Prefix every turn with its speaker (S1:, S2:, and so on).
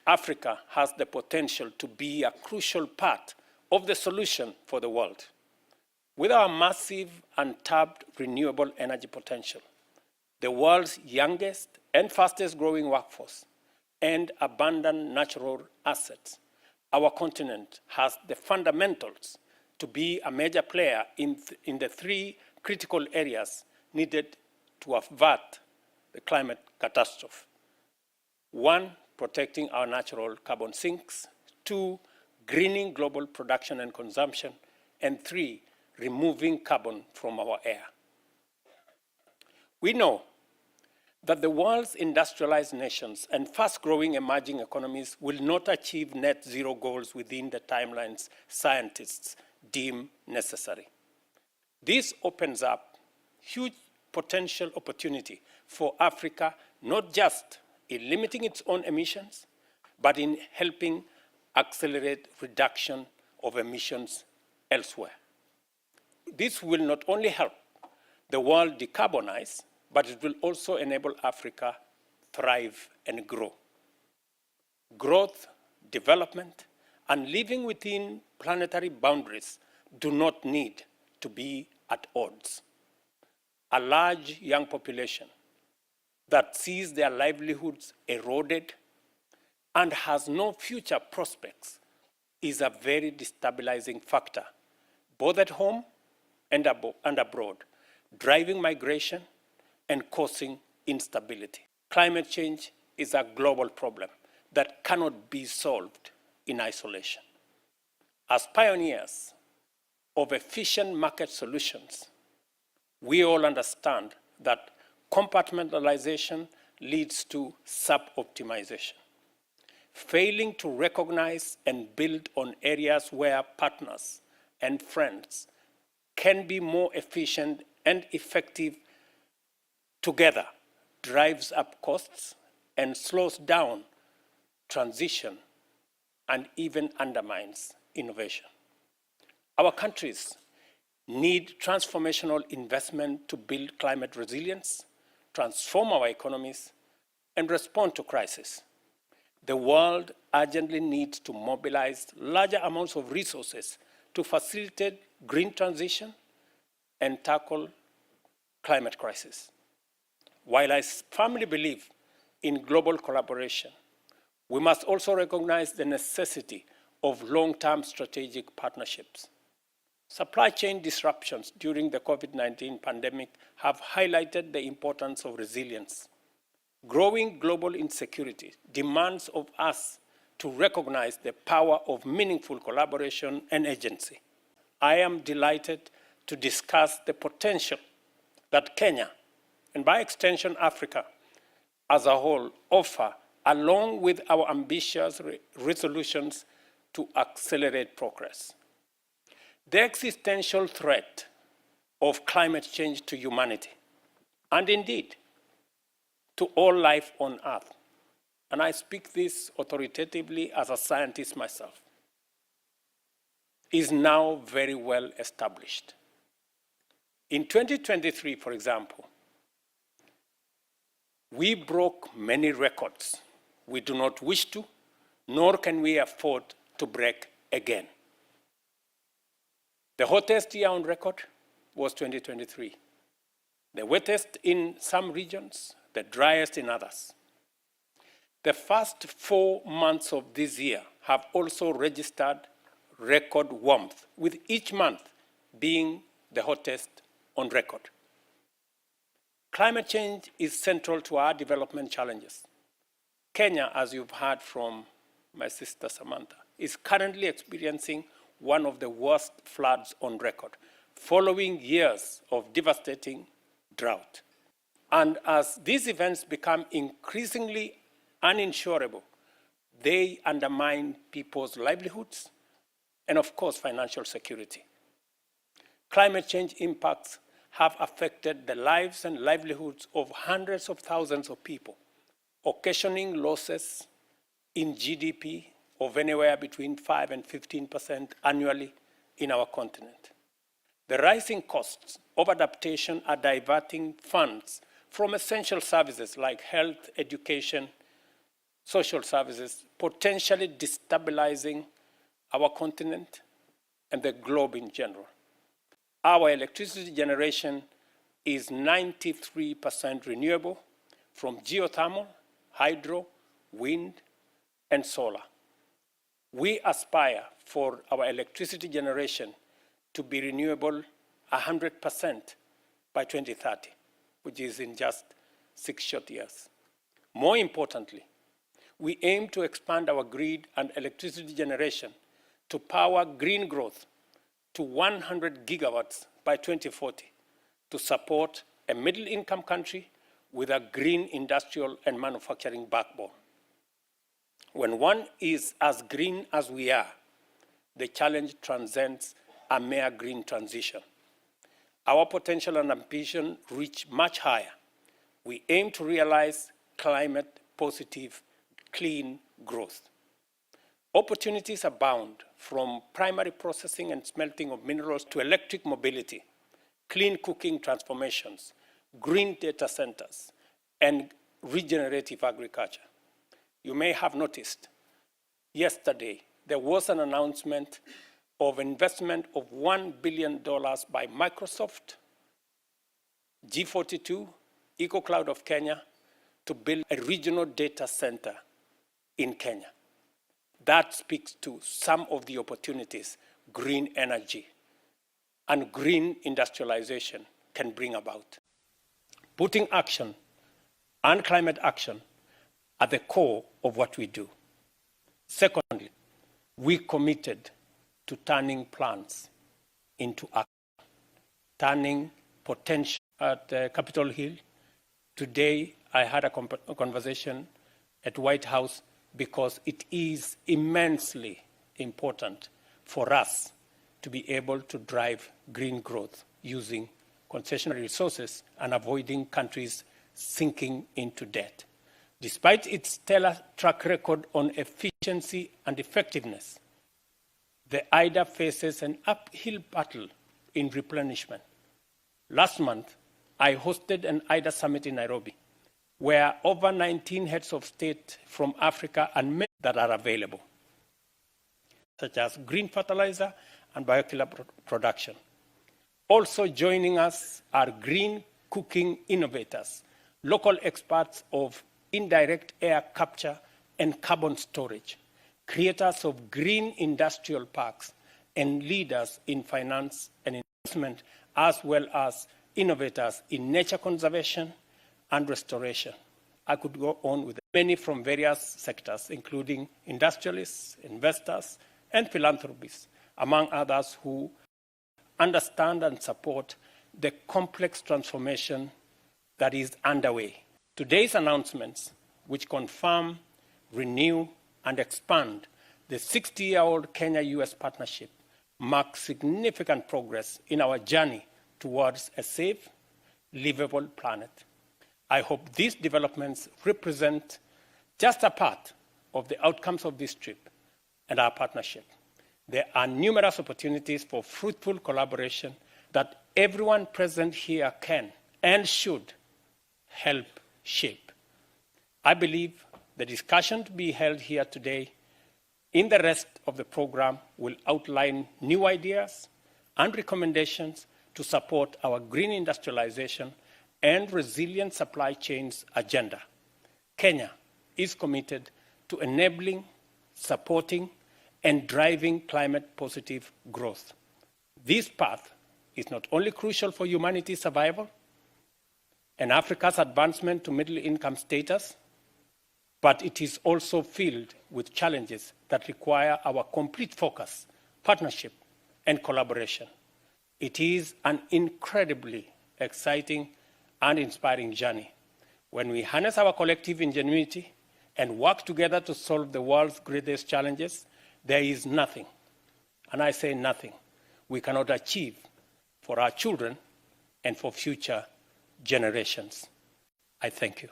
S1: Africa has the potential to be a crucial part of the solution for the world. With our massive untapped renewable energy potential, the world's youngest and fastest growing workforce, and abundant natural assets, our continent has the fundamentals to be a major player in the three critical areas needed to avert the climate catastrophe. 1, protecting our natural carbon sinks. 2, greening global production and consumption. And 3, removing carbon from our air. We know that the world's industrialized nations and fast-growing emerging economies will not achieve net zero goals within the timelines scientists deem necessary. This opens up huge potential opportunity for Africa, not just in limiting its own emissions, but in helping accelerate reduction of emissions elsewhere. This will not only help the world decarbonize, but it will also enable Africa thrive and grow. Growth, development, and living within planetary boundaries do not need to be at odds. A large young population that sees their livelihoods eroded and has no future prospects is a very destabilizing factor, both at home and abroad, driving migration and causing instability. Climate change is a global problem that cannot be solved in isolation. As pioneers of efficient market solutions, we all understand that compartmentalization leads to sub-optimization. Failing to recognize and build on areas where partners and friends can be more efficient and effective together drives up costs and slows down transition and even undermines innovation. Our countries need transformational investment to build climate resilience, transform our economies, and respond to crisis. The world urgently needs to mobilize larger amounts of resources to facilitate green transition and tackle climate crisis. While I firmly believe in global collaboration, we must also recognize the necessity of long-term strategic partnerships. Supply chain disruptions during the COVID-19 pandemic have highlighted the importance of resilience. Growing global insecurity demands of us to recognize the power of meaningful collaboration and agency. I am delighted to discuss the potential that Kenya, and by extension Africa as a whole, offer, along with our ambitious resolutions to accelerate progress. The existential threat of climate change to humanity, and indeed to all life on Earth, and I speak this authoritatively as a scientist myself, is now very well established. In 2023, for example, we broke many records we do not wish to, nor can we afford to break again. The hottest year on record was 2023. The wettest in some regions, the driest in others. The first 4 months of this year have also registered record warmth, with each month being the hottest on record. Climate change is central to our development challenges. Kenya, as you've heard from my sister Samantha, is currently experiencing one of the worst floods on record, following years of devastating drought. And as these events become increasingly uninsurable, they undermine people's livelihoods and, of course, financial security. Climate change impacts have affected the lives and livelihoods of hundreds of thousands of people, occasioning losses in GDP of anywhere between 5 and 15% annually in our continent. The rising costs of adaptation are diverting funds from essential services like health, education, social services, potentially destabilizing our continent and the globe in general. Our electricity generation is 93% renewable from geothermal, hydro, wind, and solar. We aspire for our electricity generation to be renewable 100% by 2030, which is in just 6 short years. More importantly, we aim to expand our grid and electricity generation to power green growth to 100 gigawatts by 2040 to support a middle-income country with a green industrial and manufacturing backbone. When one is as green as we are, the challenge transcends a mere green transition. Our potential and ambition reach much higher. We aim to realize climate-positive, clean growth. Opportunities abound, from primary processing and smelting of minerals to electric mobility, clean cooking transformations, green data centers, and regenerative agriculture. You may have noticed yesterday there was an announcement of investment of $1 billion by Microsoft, G42, EcoCloud of Kenya, to build a regional data center in Kenya. That speaks to some of the opportunities green energy and green industrialization can bring about. Putting action and climate action at the core of what we do. Secondly, we committed to turning plans into action, turning potential at Capitol Hill. Today, I had a conversation at White House because it is immensely important for us to be able to drive green growth using concessionary resources and avoiding countries sinking into debt. Despite its stellar track record on efficiency and effectiveness, the IDA faces an uphill battle in replenishment. Last month, I hosted an IDA summit in Nairobi, where over 19 heads of state from Africa and many that are available, such as green fertilizer and biofuel production. Also joining us are green cooking innovators, local experts of indirect air capture and carbon storage, creators of green industrial parks, and leaders in finance and investment, as well as innovators in nature conservation and restoration. I could go on with many from various sectors, including industrialists, investors, and philanthropists, among others who understand and support the complex transformation that is underway. Today's announcements, which confirm, renew, and expand the 60-year-old Kenya-US partnership, mark significant progress in our journey towards a safe, livable planet. I hope these developments represent just a part of the outcomes of this trip and our partnership. There are numerous opportunities for fruitful collaboration that everyone present here can and should help shape. I believe the discussion to be held here today in the rest of the program will outline new ideas and recommendations to support our green industrialization and resilient supply chains agenda. Kenya is committed to enabling, supporting, and driving climate-positive growth. This path is not only crucial for humanity's survival and Africa's advancement to middle-income status, but it is also filled with challenges that require our complete focus, partnership, and collaboration. It is an incredibly exciting and inspiring journey. When we harness our collective ingenuity and work together to solve the world's greatest challenges, there is nothing, and I say nothing, we cannot achieve for our children and for future generations. I thank you.